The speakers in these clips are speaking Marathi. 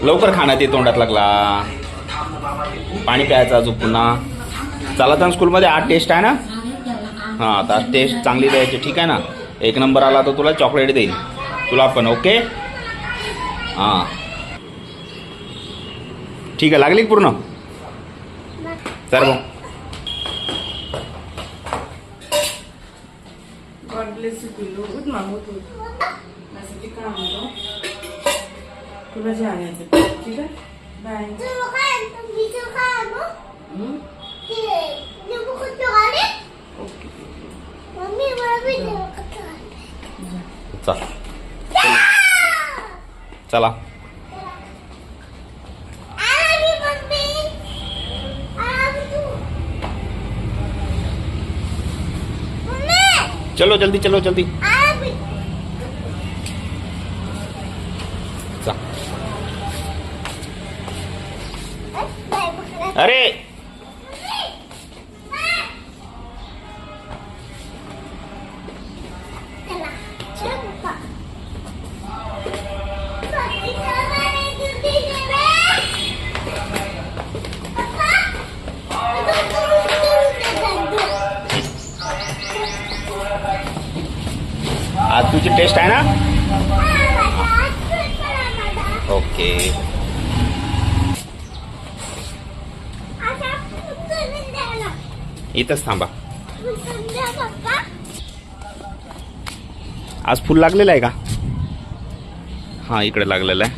लवकर खाण्यात ये, तोंडात लागला. पाणी प्यायचं अजून पुन्हा. चला तर स्कूलमध्ये आज टेस्ट आहे ना. हां आता टेस्ट चांगली द्यायची, ठीक आहे ना. 1 नंबर आला तर तुला चॉकलेट देईल, तुला पण. ओके हां ठीक आहे. लागली पूर्ण तर मग. God bless you, पिल्लू. उठ मागू तू. माझ्यासाठी काम होतं. तुला जे आणायचं ठीक आहे. बाय. चला चलो जल्दी, चलो जल्दी. अरे आज तुझी टेस्ट आहे ना. ओके इथंच थांबा. आज फुल लागलेलं आहे का. हां इकडे लागलेलं आहे,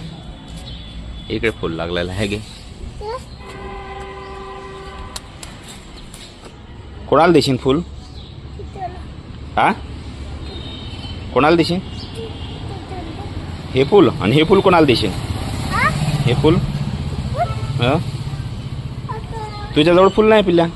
इकडे फुल लागलेलं आहे. गे कोणाला देशील फुल. हा कोणाला देशील हे फुल. आणि हे फुल कोणाला देशील. हे फुल तुझ्याजवळ फुल नाही पिल्ल्या.